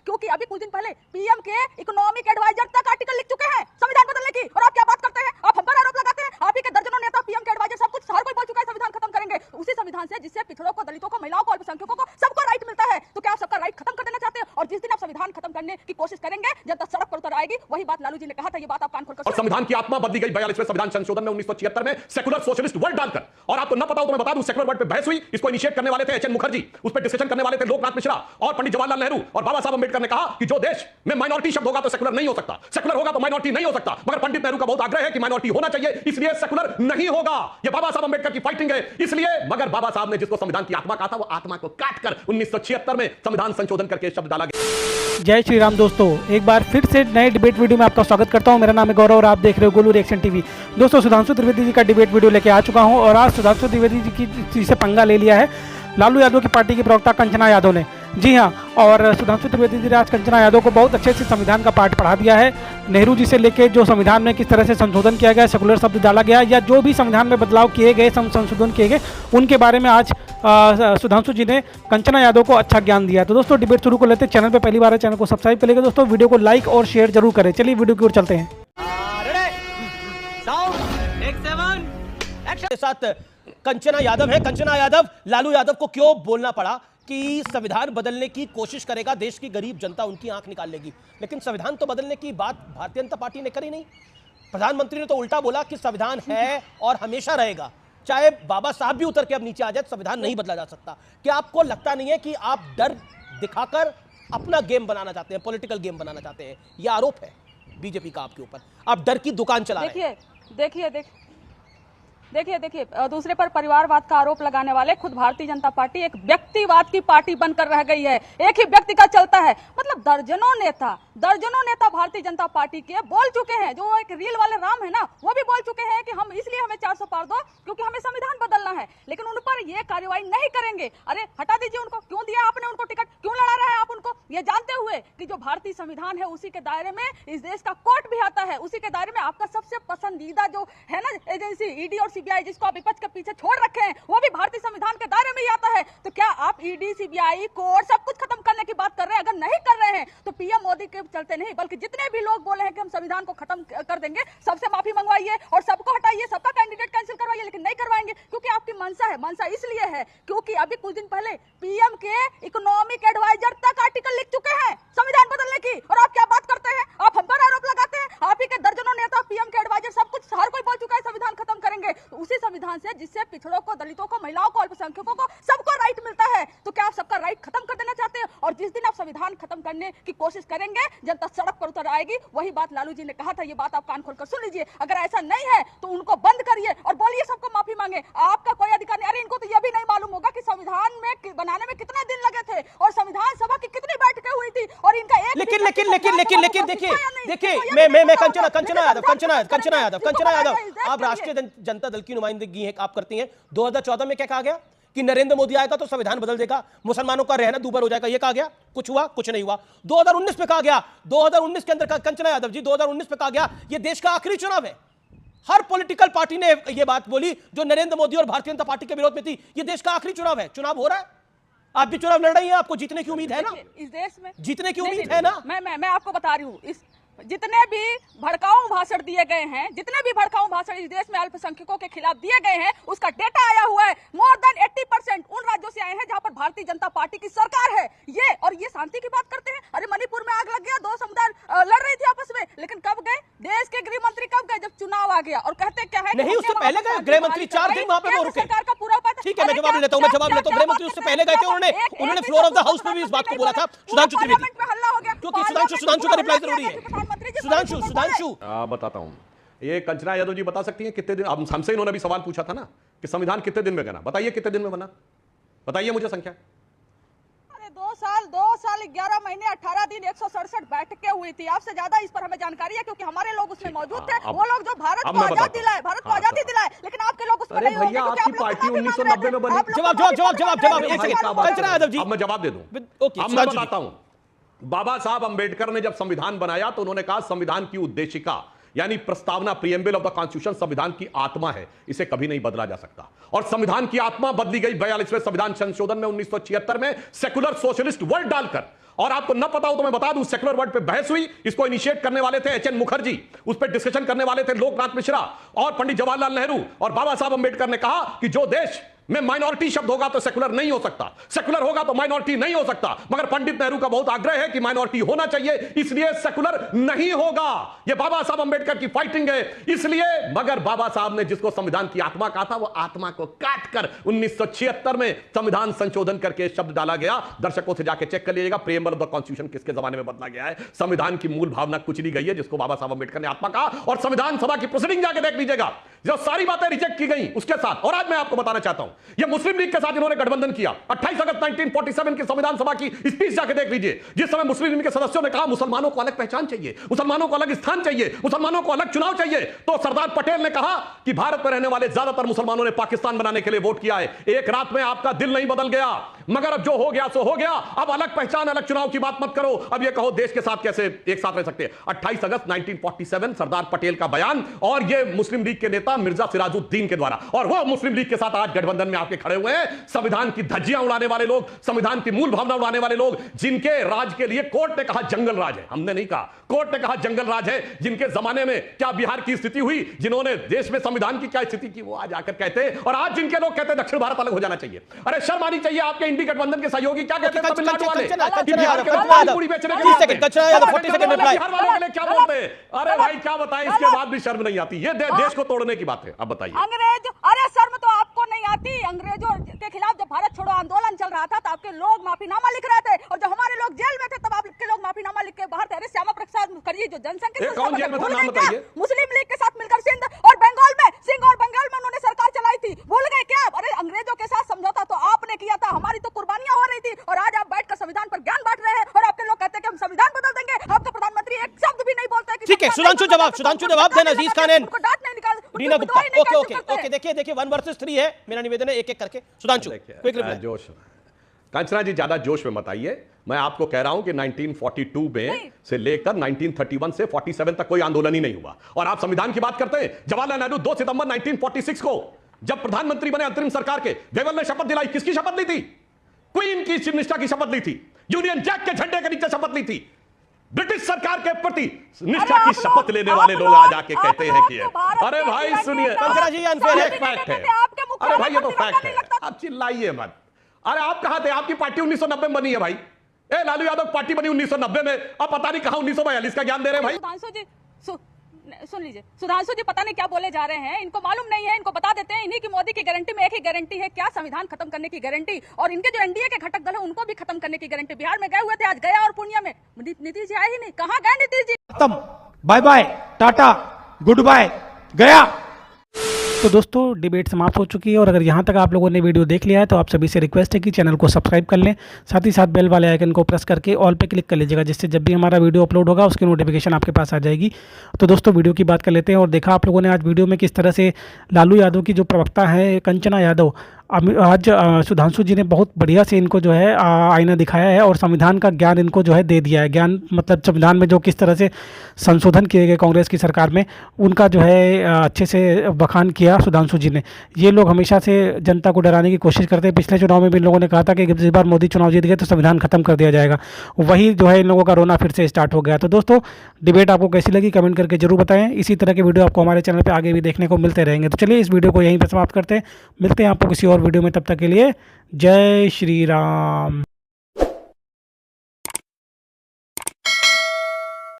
क्योंकि अभी कुछ दिन पहले पीएम के इकोनॉमिक एडवाइजर तक आर्टिकल लिख चुके हैं संविधान बदलने की, और आप क्या बात करते हैं? आप हम पर आरोप लगाते हैं। आप ही के दर्जनों नेता, पीएम के एडवाइजर, सब कुछ हर कोई बोल चुका है संविधान खत्म करेंगे, उसी संविधान से जिससे पिछड़ों को, दलितों को, महिलाओं को, अल्पसंख्यकों को सबको राइट मिलता है। तो क्या आप सबका राइट खत्म कर देना चाहते हैं? और जिस दिन आप संविधान खत्म करने की कोशिश करेंगे, जनता सड़क पर उतर आएगी। वही बात लालू जी ने कहा था, ये बात आप कान खोलकर और संविधान की आत्मा बदली गई 42वें संविधान संशोधन में 1976 में सेकुलर सोशलिस्ट वर्ड डालकर। और आपको न पता हो तो मैं बता दूं, सेकुलर वर्ड पे बहस हुई, इसको इनिशिएट करने वाले थे एच.एन. मुखर्जी, उस पर डिस्कशन करने वाले थे लोकनाथ मिश्रा और पंडित जवाहरलाल नेहरू, और बाबा साहब अंबेडकर ने कहा कि जो देश में माइनॉरिटी शब्द होगा तो सेकुलर नहीं हो सकता, सेकुलर होगा तो माइनॉरिटी नहीं हो सकता। मगर पंडित नेहरू का बहुत आग्रह है कि माइनॉरिटी होना चाहिए, इसलिए सेकुलर नहीं होगा। ये बाबा साहब अंबेडकर की फाइटिंग है इसलिए। मगर बाबा साहब ने जिसको संविधान की आत्मा कहा था, वो आत्मा को काटकर 1976 में संविधान संशोधन करके शब्द डाला गया। जय श्री राम दोस्तों, एक बार फिर से नए डिबेट वीडियो में आपका स्वागत करता हूं। मेरा नाम है गौरव और आप देख रहे हो गोलू रिएक्शन टीवी। दोस्तों, सुधांशु त्रिवेदी जी का डिबेट वीडियो लेके आ चुका हूं और आज सुधांशु त्रिवेदी जी की से पंगा ले लिया है लालू यादव की पार्टी की प्रवक्ता कंचना यादव ने। जी हाँ, और सुधांशु त्रिवेदी जी ने आज कंचना यादव को बहुत अच्छे से संविधान का पाठ पढ़ा दिया है। नेहरू जी से लेके जो संविधान में किस तरह से संशोधन किया गया, सेकुलर शब्द डाला गया, या जो भी संविधान में बदलाव किए गए, संशोधन किए गए, उनके बारे में आज सुधांशु जी ने कंचना यादव को अच्छा ज्ञान दिया। तो दोस्तों, डिबेट शुरू कर लेते हैं। चैनल पे पहली बार है, चैनल को सब्सक्राइब करिएगा दोस्तों, वीडियो को लाइक और शेयर जरूर करें। चलिए वीडियो की ओर चलते हैं। साथ कंचना यादव है। कंचना यादव, लालू यादव को क्यों बोलना पड़ा कि संविधान बदलने की कोशिश करेगा, देश की गरीब जनता उनकी आंख निकाल लेगी, लेकिन संविधान तो बदलने की बात भारतीय जनता पार्टी ने करी नहीं। प्रधानमंत्री ने तो उल्टा बोला कि संविधान है और हमेशा रहेगा, चाहे बाबा साहब भी उतर के अब नीचे आ जाए, संविधान नहीं बदला जा सकता। क्या आपको लगता नहीं है कि आप डर दिखाकर अपना गेम बनाना चाहते हैं, पॉलिटिकल गेम बनाना चाहते हैं? यह आरोप है बीजेपी का आपके ऊपर, आप डर की दुकान चला रहे हैं। देखिए, दूसरे पर परिवारवाद का आरोप लगाने वाले खुद भारतीय जनता पार्टी एक व्यक्तिवाद की पार्टी बनकर रह गई है। एक ही व्यक्ति का चलता है, मतलब दर्जनों नेता भारतीय जनता पार्टी के बोल चुके हैं। जो एक रील वाले राम है ना, वो भी बोल चुके हैं कि हम इसलिए हमें 400 पार दो क्योंकि हमें संविधान बदलना है, लेकिन उन पर ये कार्रवाई नहीं करेंगे। अरे हटा दीजिए उनको, क्यों दिया आपने उनको टिकट, क्यों लड़ा रहे हैं आप उनको, ये जानते हुए कि जो भारतीय संविधान है उसी के दायरे में इस देश का कोर्ट भी आता है, उसी के दायरे में आपका सबसे पसंदीदा जो है ना एजेंसी ईडी और सीबीआई, जिसको आप विपक्ष के पीछे छोड़ रखे हैं, वो भी भारतीय संविधान के दायरे में ही आता है। तो क्या आप ईडी, सीबीआई, कोर्ट सब कुछ खत्म करने की बात कर रहे हैं? अगर नहीं कर रहे हैं तो पीएम मोदी के चलते नहीं, बल्कि जितने भी लोग बोले हैं कि हम संविधान को खत्म कर देंगे, सबसे माफी मंगवाइए और सबको हटाइए, सबका कैंडिडेट कैंसिल करवाइए, लेकिन नहीं करवाएंगे क्योंकि आपकी मंशा है। मंशा इसलिए है क्योंकि अभी कुछ दिन पहले पीएम के इकोनॉमिक एडवाइजर तक आर्टिकल लिख चुके हैं संविधान बदलने की, और आप क्या बात करते हैं? आप हम पर आरोप लगाते हैं। आप ही के दर्जनों नेता, पीएम के एडवाइजर, सब कुछ हर कोई बोल चुका है संविधान खत्म करेंगे, तो उसी संविधान से जिससे पिछड़ों को, दलितों को, महिलाओं को, अल्पसंख्यकों को सबको राइट मिलता है। तो क्या आप सबका राइट खत्म कर देना चाहते हैं? और जिस दिन आप संविधान खत्म करने की कोशिश करेंगे, जनता सड़क पर उतर आएगी। वही बात लालू जी ने कहा था, ये बात आप कान खोलकर सुन लीजिए। अगर ऐसा नहीं है तो उनको बंद करिए और बोलिए सबको माफी मांगे, आपका कोई अधिकार नहीं। अरे इनको तो यह भी नहीं मालूम होगा कि संविधान में बनाने में कितने दिन लगे थे और संविधान सभा की कितनी बैठकें हुई थी, और इनका एक लेकिन देखिए मैं कंचना यादव आप राष्ट्रीय जनता दल की नुमाइंदगी है, आप करती हैं। 2014 में क्या कहा गया कि नरेंद्र मोदी आएगा तो संविधान बदल देगा, मुसलमानों का रहना दूभर हो जाएगा, ये कहा गया, कुछ हुआ? कुछ नहीं हुआ। 2019 में कहा गया, 2019 के अंदर कंचना यादव जी 2019 में कहा गया ये देश का आखिरी चुनाव है। हर पॉलिटिकल पार्टी ने यह बात बोली जो नरेंद्र मोदी और भारतीय जनता पार्टी के विरोध में थी, ये देश का आखिरी चुनाव है। चुनाव हो रहा है, आप भी चुनाव लड़ रही हैं, आपको जीतने की उम्मीद है ना? इस देश में जीतने की उम्मीद है ना? मैं आपको बता रही हूँ, इस जितने भी भड़काऊ भाषण दिए गए हैं, जितने भी भड़काऊ भाषण इस देश में अल्पसंख्यकों के खिलाफ दिए गए हैं, उसका डेटा आया हुआ है। मोर देन 80% उन राज्यों से आए हैं जहां पर भारतीय जनता पार्टी की सरकार है। ये शांति की बात करते हैं। अरे मणिपुर में आग लग गया, 2 समुदाय लड़ रही थी आपस में, लेकिन कब गए देश के गृह मंत्री? कब गए? जब चुनाव आ गया। और कहते क्या है? नहीं, उससे पहले गए गृह मंत्री, 4 दिन वहां पे वो रुके। सरकार का पूरा उपाय। ठीक है, मैं जवाब लेता हूं। गृह मंत्री उससे पहले गए थे, उन्होंने फ्लोर ऑफ द हाउस में भी इस बात को बोला था। सुधांशु त्रिवेदी, क्योंकि सुधांशु का रिप्लाई जरूरी है। सुधांशु बताता हूं, ये कंचना यादव जी बता सकती हैं कितने दिन? हमसे इन्होंने भी सवाल पूछा था ना कि संविधान कितने दिन में बना, बताइए कितने दिन में बना, बताइए मुझे संख्या। अरे 2 साल 11 महीने 18 दिन 167 बैठकें हुई थी। आपसे ज्यादा इस पर हमें जानकारी है क्योंकि हमारे लोग उसमें मौजूद थे। वो लोग जो भारत को आजादी दिलाए, लेकिन आपके लोग उसमें नहीं भैया, आपकी पार्टी 1990 में बनी। कंचना यादव जी, अब मैं जवाब दे दूं। अब मैं बताता हूं, बाबा साहब अंबेडकर ने जब संविधान बनाया तो उन्होंने कहा संविधान की उद्देशिका यानी प्रस्तावना प्रीएम्बल ऑफ द कॉन्स्टिट्यूशन संविधान की आत्मा है, इसे कभी नहीं बदला जा सकता। और संविधान की आत्मा बदली गई 42वें संविधान संशोधन में 1976 में सेकुलर सोशलिस्ट वर्ड डालकर। और आपको न पता हो तो मैं बता दूं, सेकुलर वर्ड पे बहस हुई, इसको इनिशिएट करने वाले थे एचएन मुखर्जी, उस पर डिस्कशन करने वाले थे लोकनाथ मिश्रा और पंडित जवाहरलाल नेहरू, और बाबा साहब अंबेडकर ने कहा कि जो देश में माइनॉरिटी शब्द होगा तो सेकुलर नहीं हो सकता, सेकुलर होगा तो माइनॉरिटी नहीं हो सकता। मगर पंडित नेहरू का बहुत आग्रह है कि माइनॉरिटी होना चाहिए, इसलिए सेकुलर नहीं होगा। यह बाबा साहब अंबेडकर की फाइटिंग है, इसलिए। मगर बाबा साहब ने जिसको संविधान की आत्मा कहा था, वो आत्मा को काटकर 1976 में संविधान संशोधन करके शब्द डाला गया। दर्शकों से जाके चेक कर लीजिएगा प्रीएम्बल ऑफ द कॉन्स्टिट्यूशन किसके जमाने में बदला गया है। संविधान की मूल भावना कुचली गई है, जिसको बाबा साहब अंबेडकर ने आत्मा कहा। और संविधान सभा की प्रोसीडिंग जाके देख लीजिएगा, जो सारी बातें रिजेक्ट की गई उसके साथ। और आज मैं आपको बताना चाहता हूं, यह मुस्लिम लीग के साथ इन्होंने गठबंधन किया। 28 अगस्त 1947 की संविधान सभा की स्पीच जाके देख लीजिए, जिस समय मुस्लिम लीग के सदस्यों ने कहा मुसलमानों को अलग पहचान चाहिए, मुसलमानों को अलग स्थान चाहिए, मुसलमानों को अलग चुनाव चाहिए, तो सरदार पटेल ने कहा कि भारत में रहने वाले ज्यादातर मुसलमानों ने पाकिस्तान बनाने के लिए वोट किया है। एक रात में आपका दिल नहीं बदल गया, मगर अब जो हो गया सो हो गया। अब अलग पहचान, अलग चुनाव की बात मत करो। अब यह कहो देश के साथ कैसे एक साथ रह सकते हैं। 28 अगस्त 1947 सरदार पटेल का बयान, और यह मुस्लिम लीग के नेता मिर्जा सिराजुद्दीन के द्वारा। और वो मुस्लिम लीग के साथ आज गठबंधन में आके खड़े हुए हैं, संविधान की धज्जियां उड़ाने वाले लोग, संविधान की मूल भावना उड़ाने वाले लोग, जिनके राज के लिए कोर्ट ने कहा जंगल राज है। हमने नहीं कहा, कोर्ट ने कहा जंगल राज है। जिनके जमाने में क्या बिहार की स्थिति हुई, जिन्होंने देश में संविधान की क्या स्थिति की, वो आज आकर कहते हैं। और आज जिनके लोग कहते हैं दक्षिण भारत अलग हो जाना चाहिए, अरे शर्म आनी चाहिए आपके इंडी गठबंधन के सहयोगी क्या कहते हैं तमिलनाडु वाले कि बिहार के लोग पूरी बेचने के लिए बिहार वालों के लिए क्या बोलते हैं। अरे भाई क्या बताएं, इसके बाद भी शर्म नहीं आती। ये देश को तोड़ने की बात है। अब बताइए, अंग्रेज, अरे शर्म तो आपको नहीं आती। अंग्रेजों के खिलाफ जब भारत छोड़ो आंदोलन चल रहा था तो आपके लोग माफीनामा लिख रहे थे, और जब हमारे लोग जेल में थे तब आपके लोग माफीनामा लिख के बाहर थे। अरे श्यामा प्रसाद मुखर्जी जो जनसंघ के कौन जेल में था, नाम बताइए। मुस्लिम लीग के साथ मिलकर सिंध और बंगाल में, सिंध और बंगाल में उन्होंने सरकार चलाई थी, भूल गए क्या? अरे अंग्रेजों के साथ समझौता तो आपने किया था, हमारी तो कुर्बानियां हो रही थी, और आज आप बैठकर संविधान पर ज्ञान बांट रहे हैं, और आपके लोग कहते हैं कि हम संविधान बदल देंगे। आपका प्रधानमंत्री एक शब्द भी नहीं बोलता है। ठीक है, सुधांशु जवाब देना। अजीज खान एंड डांट नहीं निकाल, रीना गुप्ता। ओके, देखिए 1 वर्सेस 3 है। मेरा निवेदन है एक एक करके। Sudhanshu quick reply. जोश, कांचना जी ज्यादा जोश में मत आइए। मैं आपको कह रहा हूं कि 1942 में से लेकर 1931 से 47 तक कोई आंदोलन ही नहीं हुआ। और आप संविधान की बात करते हैं। जवाहरलाल नेहरू 2 सितंबर 1946 को जब प्रधानमंत्री बने अंतरिम सरकार के, वेवल ने शपथ दिलाई। किसकी शपथ ली थी? क्वीन की निष्ठा की शपथ ली थी, यूनियन जैक के झंडे के नीचे शपथ ली थी। ब्रिटिश सरकार के प्रति निष्ठा की शपथ लेने वाले लोग आज आके कहते हैं कि अरे भाई सुनिए, कंचना जी अनफेयर है, फैक्ट है। अरे भाई ये तो फैक्ट है, आप चिल्लाइए मत। अरे आप कहां थे? आपकी पार्टी 1990 में बनी है भाई। लालू यादव की पार्टी बनी 1990 में, अब पता नहीं कहां 1942 का ज्ञान दे रहे हैं भाई। सुधांशु जी सुन लीजिए, सुधांशु जी पता नहीं क्या बोले जा रहे हैं, इनको मालूम नहीं है। इनको बता देते हैं, इन्हीं की मोदी की गारंटी में एक ही गारंटी है, क्या? संविधान खत्म करने की गारंटी। और इनके जो एनडीए के घटक दल है उनको भी खत्म करने की गारंटी। बिहार में गए हुए थे, आज गया और पूर्णिया में नीतीश जी आए ही नहीं। कहाँ गए नीतीश जी? खत्म, bye bye, tata, goodbye, गया। तो दोस्तों डिबेट समाप्त हो चुकी है, और अगर यहाँ तक आप लोगों ने वीडियो देख लिया है तो आप सभी से रिक्वेस्ट है कि चैनल को सब्सक्राइब कर लें, साथ ही साथ बेल वाले आइकन को प्रेस करके ऑल पे क्लिक कर लीजिएगा, जिससे जब भी हमारा वीडियो अपलोड होगा उसकी नोटिफिकेशन आपके पास आ जाएगी। तो दोस्तों वीडियो की बात कर लेते हैं। और देखा आप लोगों ने आज वीडियो में किस तरह से लालू यादव की जो प्रवक्ता है कंचना यादव, आज सुधांशु जी ने बहुत बढ़िया से इनको जो है आईना दिखाया है, और संविधान का ज्ञान इनको जो है दे दिया है। ज्ञान मतलब संविधान में जो किस तरह से संशोधन किए गए कांग्रेस की सरकार में, उनका जो है अच्छे से बखान किया सुधांशु जी ने। ये लोग हमेशा से जनता को डराने की कोशिश करते हैं। पिछले चुनाव में भी इन लोगों ने कहा था कि इस बार मोदी चुनाव जीत गए तो संविधान खत्म कर दिया जाएगा। वही जो है इन लोगों का रोना फिर से स्टार्ट हो गया। तो दोस्तों डिबेट आपको कैसी लगी कमेंट करके जरूर बताएं। इसी तरह के वीडियो आपको हमारे चैनल पर आगे भी देखने को मिलते रहेंगे। तो चलिए इस वीडियो को यहीं पर समाप्त करते हैं, मिलते हैं आपको किसी और वीडियो में। तब तक के लिए जय श्री राम।